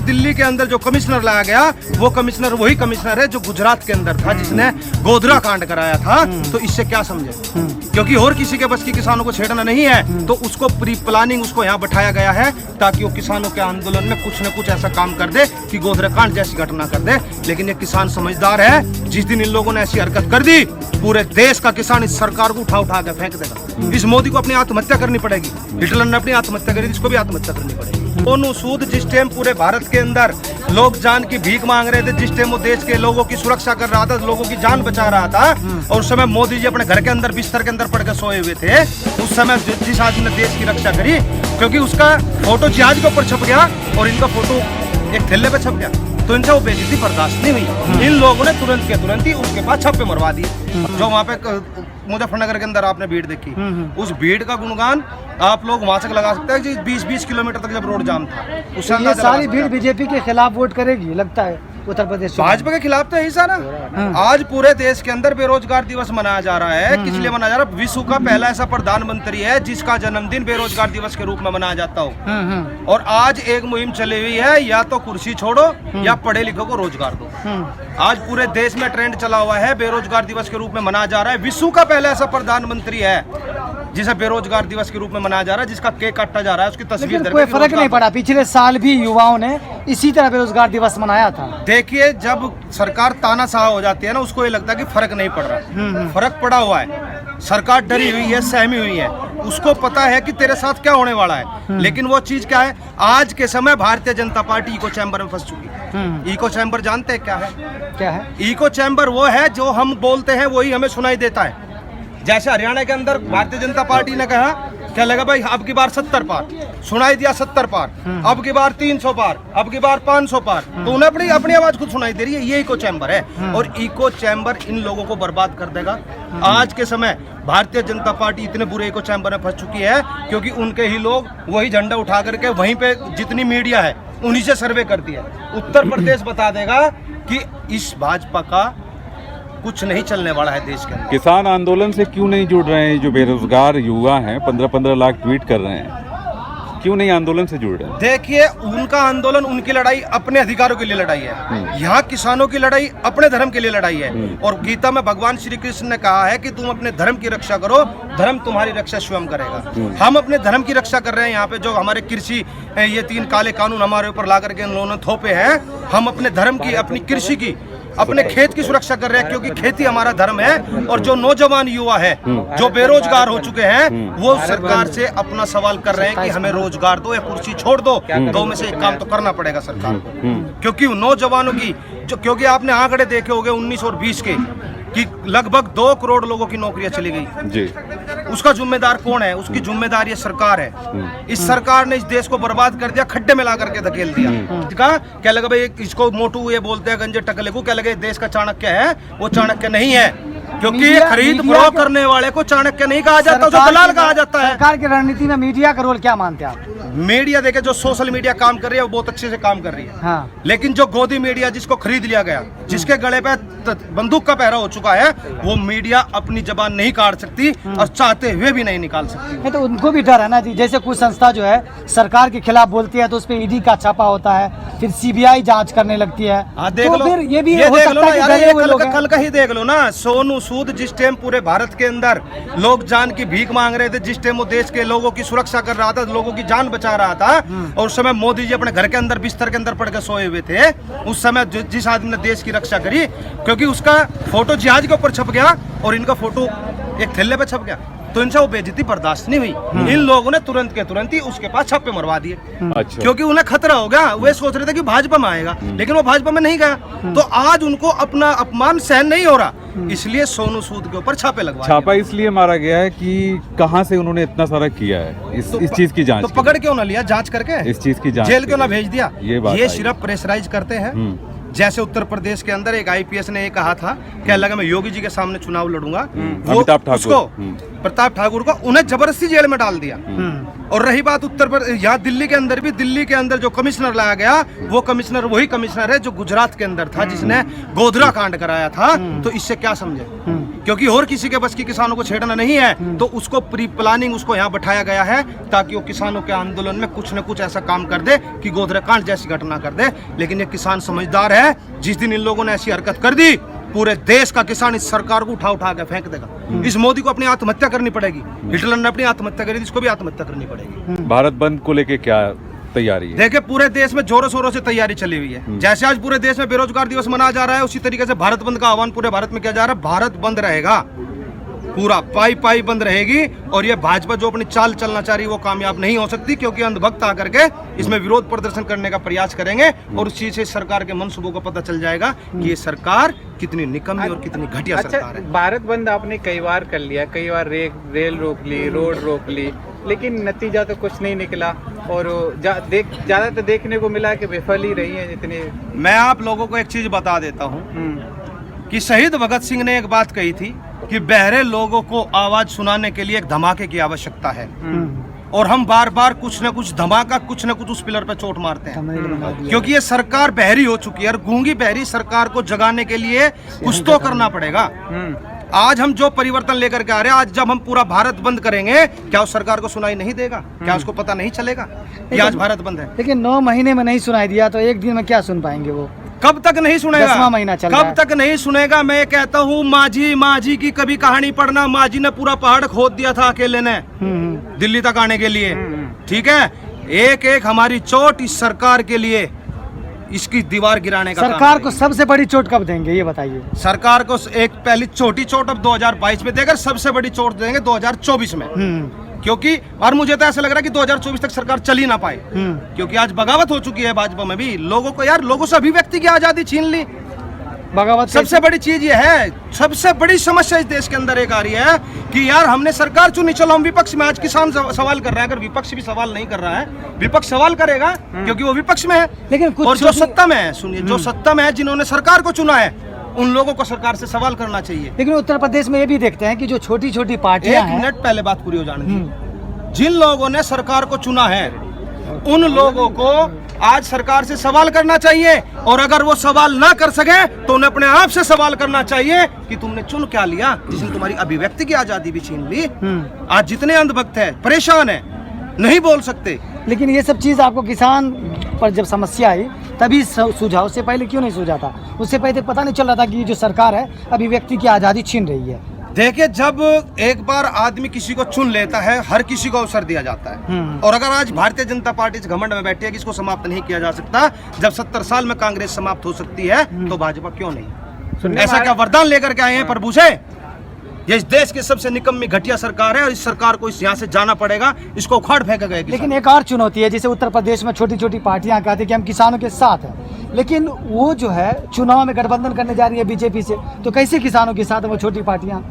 दिल्ली के अंदर जो कमिश्नर लाया गया वो कमिश्नर वही कमिश्नर है जो गुजरात के अंदर था, जिसने गोधरा कांड कराया था। तो इससे क्या समझे, क्योंकि और किसी के बस की किसानों को छेड़ना नहीं है, तो उसको प्री प्लानिंग उसको यहाँ बैठाया गया है ताकि वो किसानों के आंदोलन में कुछ न कुछ ऐसा काम कर दे कि गोधरा कांड जैसी घटना कर दे। लेकिन ये किसान समझदार है, जिस दिन इन लोगों ने ऐसी हरकत कर दी पूरे देश का किसान इस सरकार को उठा के फेंक देगा। इस मोदी को अपनी आत्महत्या करनी पड़ेगी, हिटलर ने अपनी आत्महत्या करी, इसको भी आत्महत्या करनी पड़ेगी। सोनू सूद जिस टाइम पूरे भारत के अंदर लोग जान की भीख मांग रहे थे, जिस टाइम वो देश के लोगों की सुरक्षा कर रहा था, लोगों की जान बचा रहा था, और उस समय मोदी जी अपने घर के अंदर बिस्तर के अंदर पड़ के सोए हुए थे, उस समय जिस आदमी ने देश की रक्षा करी, क्योंकि उसका फोटो जहाज के ऊपर छप गया और इनका फोटो एक थैले पे छप गया, तो इनसे वो बेइज्जती बर्दाश्त नहीं हुई। इन लोगों ने तुरंत के तुरंत ही उसके बाद छापे मरवा दिए। जो वहाँ पे मुजफ्फरनगर के अंदर आपने भीड़ देखी, उस भीड़ का गुणगान आप लोग वहां से लगा सकते हैं कि 20-20 किलोमीटर तक जब रोड जाम था, उससे ये सारी भीड़ बीजेपी के खिलाफ वोट करेगी लगता है उत्तर प्रदेश। भाजपा के खिलाफ तो यही सारा। आज पूरे देश के अंदर बेरोजगार दिवस मनाया जा रहा है। किस लिए मनाया जा रहा है? विश्व का पहला ऐसा प्रधानमंत्री है जिसका जन्मदिन बेरोजगार दिवस के रूप में मनाया जाता हो। और आज एक मुहिम चली हुई है, या तो कुर्सी छोड़ो या पढ़े लिखो को रोजगार दो। आज पूरे देश में ट्रेंड चला हुआ है, बेरोजगार दिवस के रूप में मनाया जा रहा है। विश्व का पहला ऐसा प्रधानमंत्री है जिसे बेरोजगार दिवस के रूप में मनाया जा रहा है, जिसका केक काटा जा रहा है, उसकी तस्वीर। कोई फर्क नहीं पड़ा, पिछले साल भी युवाओं ने इसी तरह बेरोजगार दिवस मनाया था। देखिए, जब सरकार तानाशाह हो जाती है ना, उसको ये लगता है कि फर्क नहीं पड़ रहा। फर्क पड़ा हुआ है, सरकार डरी हुई है, सहमी हुई है, उसको पता है कि तेरे साथ क्या होने वाला है। लेकिन वो चीज क्या है, आज के समय Bharatiya Janata party echo chamber में फंस चुकी है। इको चैम्बर जानते हैं क्या है? क्या है इको चैम्बर? वो है जो हम बोलते हैं वही हमें सुनाई देता है। जैसे हरियाणा के अंदर भारतीय जनता पार्टी ने कहा, क्या लगा भाई, अब की बार 70 पार सुनाई दिया, 70 पार, अब की बार 300 पार, अब की बार 500 पार, तो उन्हें अपनी आवाज खुद सुनाई दे रही है। ये इको चैम्बर है, और इको चैम्बर इन लोगों को बर्बाद कर देगा। आज के समय भारतीय जनता पार्टी इतने बुरे इको चैम्बर में फंस चुकी है क्योंकि उनके ही लोग वही झंडा उठा करके वहीं पे जितनी मीडिया है उन्हीं से सर्वे करती है। उत्तर प्रदेश बता देगा कि इस भाजपा का कुछ नहीं चलने वाला है देश के अंदर। किसान आंदोलन से क्यों नहीं जुड़ रहे हैं? जो बेरोजगार युवा हैं, 15-15 लाख ट्वीट कर रहे हैं, क्यों नहीं आंदोलन से जुड़ रहे हैं? देखिए, उनका आंदोलन, उनकी लड़ाई अपने अधिकारों के लिए लड़ाई है। यहाँ किसानों की लड़ाई अपने धर्म के लिए लड़ाई है। और गीता में भगवान श्री कृष्ण ने कहा है कि तुम अपने धर्म की रक्षा करो, धर्म तुम्हारी रक्षा स्वयं करेगा। हम अपने धर्म की रक्षा कर रहे हैं। यहाँ पे जो हमारे कृषि, ये 3 काले कानून हमारे ऊपर ला करके इन लोगों ने थोपे हैं, हम अपने धर्म की, अपनी कृषि की, अपने खेत की सुरक्षा कर रहे हैं, क्योंकि खेती हमारा धर्म है। और जो नौजवान युवा है जो बेरोजगार हो चुके हैं, वो सरकार से अपना सवाल कर रहे हैं कि हमें रोजगार दो या कुर्सी छोड़ दो। दो में से एक काम तो करना पड़ेगा सरकार को, क्योंकि नौजवानों की जो, क्योंकि आपने आंकड़े देखे होंगे 19 और 20 के, कि लगभग 2 करोड़ लोगों की नौकरियां चली गई जी। उसका जिम्मेदार कौन है? उसकी जिम्मेदारी सरकार है। इस सरकार ने इस देश को बर्बाद कर दिया, खड्डे में ला करके धकेल दिया। कहा क्या लगा भाई, इसको मोटू ये बोलते हैं, गंजे टकले को क्या लगे देश का चाणक्य है? वो चाणक्य नहीं है, क्योंकि खरीद फरोख्त करने वाले को चाणक्य नहीं कहा जाता, उसे दलाल कहा जाता है। सरकार की रणनीति में मीडिया का रोल क्या मानते हैं आप? मीडिया देखे, जो सोशल मीडिया काम कर रही है वो बहुत अच्छे से काम कर रही है। हाँ। लेकिन जो गोदी मीडिया, जिसको खरीद लिया गया, जिसके गले पे बंदूक का पहरा हो चुका है, वो मीडिया अपनी जबान नहीं काट सकती और चाहते हुए भी नहीं निकाल सकती। तो उनको भी डर है ना जी, जैसे कुछ संस्था जो है सरकार के खिलाफ बोलती है तो उस पर ईडी का छापा होता है, फिर सीबीआई जांच करने लगती है। देख लो, फिर ये भी ये हो देख सकता लो ना है यार, ये कल का ही देख लो ना। सोनू सूद जिस टाइम पूरे भारत के अंदर लोग जान की भीख मांग रहे थे, जिस टाइम वो देश के लोगों की सुरक्षा कर रहा था, लोगों की जान बचा रहा था, और उस समय मोदी जी अपने घर के अंदर बिस्तर के अंदर पड़ के सोए हुए थे, उस समय जिस आदमी ने देश की रक्षा करी, क्योंकि उसका फोटो जहाज के ऊपर छप गया और इनका फोटो एक थैले पे छप गया, तो इनसे वो बेइज्जती बर्दाश्त नहीं हुई। इन लोगों ने तुरंत के तुरंत ही उसके पास छापे मरवा दिए। अच्छा। क्योंकि उन्हें खतरा हो गया, वे सोच रहे थे कि भाजपा में आएगा, लेकिन वो भाजपा में नहीं गया। तो आज उनको अपना अपमान सहन नहीं हो रहा, इसलिए सोनू सूद के ऊपर छापे लगवा। छापा इसलिए मारा गया है कि कहां से उन्होंने इतना सारा किया है, इस चीज की जांच। तो पकड़ क्यों ना लिया, जांच करके इस चीज की जांच, जेल क्यों ना भेज दिया? ये सिर्फ प्रेशराइज करते हैं। जैसे उत्तर प्रदेश के अंदर एक आईपीएस ने ये कहा था, क्या लगा मैं योगी जी के सामने चुनाव लड़ूंगा, अमिताभ ठाकुर, प्रताप ठाकुर को, उन्हें जबरदस्ती जेल में डाल दिया। और रही बात उत्तर प्रदेश, यहाँ दिल्ली के अंदर भी, दिल्ली के अंदर जो कमिश्नर लाया गया वो कमिश्नर वही कमिश्नर है जो गुजरात के अंदर था, जिसने गोधरा कांड कराया था। तो इससे क्या समझे, क्योंकि और किसी के बस की किसानों को छेड़ना नहीं है, तो उसको प्री प्लानिंग उसको यहाँ बैठाया गया है ताकि वो किसानों के आंदोलन में कुछ न कुछ ऐसा काम कर दे कि गोधरा कांड जैसी घटना कर दे। लेकिन ये किसान समझदार है, जिस दिन इन लोगों ने ऐसी हरकत कर दी पूरे देश का किसान इस सरकार को उठा उठा के फेंक देगा। इस मोदी को अपनी आत्महत्या करनी पड़ेगी। हिटलर ने अपनी आत्महत्या करी थी, इसको भी आत्महत्या करनी पड़ेगी। भारत बंद को लेके क्या तैयारी है? देखिए, पूरे देश में जोरों शोरों से तैयारी चली हुई है। जैसे आज पूरे देश में बेरोजगार दिवस मनाया जा रहा है, उसी तरीके से भारत बंद का आह्वान पूरे भारत में किया जा रहा है। भारत बंद रहेगा, पूरा पाई पाई बंद रहेगी। और ये भाजपा जो अपनी चाल चलना चाह रही है वो कामयाब नहीं हो सकती, क्योंकि अंधभक्त आकर के इसमें विरोध प्रदर्शन करने का प्रयास करेंगे और उस चीज से सरकार के मनसूबों को पता चल जाएगा कि ये सरकार कितनी निकम्मी और कितनी घटिया सरकार है। भारत बंद आपने कई बार कर लिया, कई बार रेल रोक ली, रोड रोक ली, लेकिन नतीजा तो कुछ नहीं निकला। और ज्यादातर देखने को मिला कि विफल ही रही है जितने। मैं आप लोगों को एक चीज बता देता हूँ कि शहीद भगत सिंह ने एक बात कही थी कि बहरे लोगों को आवाज सुनाने के लिए एक धमाके की आवश्यकता है। और हम बार बार कुछ न कुछ धमाका, कुछ न कुछ उस पिलर पे चोट मारते हैं, क्योंकि ये सरकार बहरी हो चुकी है। और गूंगी बहरी सरकार को जगाने के लिए कुछ तो करना पड़ेगा। आज हम जो परिवर्तन लेकर के आ रहे हैं, आज जब हम पूरा भारत बंद करेंगे, क्या उस सरकार को सुनाई नहीं देगा? क्या उसको पता नहीं चलेगा कि आज भारत बंद है? लेकिन 9 महीने में नहीं सुनाई दिया तो एक दिन में क्या सुन पाएंगे वो? कब तक नहीं सुनेगा? 10वां महीना चल रहा है। कब तक नहीं सुनेगा? मैं कहता हूँ, माझी की कभी कहानी पढ़ना। माझी ने पूरा पहाड़ खोद दिया था अकेले ने दिल्ली तक आने के लिए। ठीक है, एक एक हमारी चोट इस सरकार के लिए, इसकी दीवार गिराने का सरकार को सबसे बड़ी चोट कब देंगे ये बताइए? सरकार को एक पहली छोटी चोट अब 2022 में देकर सबसे बड़ी चोट देंगे 2024 में। क्योंकि और मुझे तो ऐसा लग रहा है कि 2024 तक सरकार चल ही ना पाए, क्योंकि आज बगावत हो चुकी है भाजपा में भी। लोगों को यार, लोगों से अभिव्यक्ति की आजादी छीन ली। बगावत सबसे बड़ी चीज ये है, सबसे बड़ी समस्या इस देश के अंदर एक आ रही है कि यार हमने सरकार चुनी, चलो हम विपक्ष में। आज किसान सवाल कर रहा है, अगर विपक्ष भी सवाल नहीं कर रहा है, विपक्ष सवाल करेगा क्योंकि वो विपक्ष में है। लेकिन कुछ और जो सत्ता में है, सुनिए, जो सत्ता में है, जिन्होंने सरकार को चुना है, उन लोगों को सरकार से सवाल करना चाहिए। लेकिन उत्तर प्रदेश में ये भी देखते हैं कि जो छोटी छोटी पार्टियां हैं, 1 मिनट पहले बात पूरी हो जाने दी। जिन लोगों ने सरकार को चुना है, उन लोगों को आज सरकार से सवाल करना चाहिए। और अगर वो सवाल ना कर सके तो उन्हें अपने आप से सवाल करना चाहिए कि तुमने चुन क्या लिया, जिसने तुम्हारी अभिव्यक्ति की आजादी भी छीन ली। आज जितने अंधभक्त है, परेशान है, नहीं बोल सकते। लेकिन ये सब चीज आपको किसान पर जब समस्या आई तभी सुझाव, से पहले क्यों नहीं सूझा था? उससे पहले पता नहीं चल रहा था कि जो सरकार है अभिव्यक्ति की आजादी छीन रही है। देखिए, जब एक बार आदमी किसी को चुन लेता है, हर किसी को अवसर दिया जाता है। और अगर आज भारतीय जनता पार्टी इस घमंड में बैठी है कि इसको समाप्त नहीं किया जा सकता, जब 70 साल में कांग्रेस समाप्त हो सकती है, तो भाजपा क्यों नहीं? ऐसा क्या वरदान लेकर के आए हैं प्रभु से? ये इस देश की सबसे निकम्मी घटिया सरकार है और इस सरकार को इस यहाँ से जाना पड़ेगा, इसको उखाड़ फेंका गया। लेकिन एक और चुनौती है, जैसे उत्तर प्रदेश में छोटी छोटी पार्टियां कहती हैं कि हम किसानों के साथ हैं, लेकिन वो जो है चुनाव में गठबंधन करने जा रही है बीजेपी से, तो कैसे किसानों के साथ वो छोटी पार्टियां?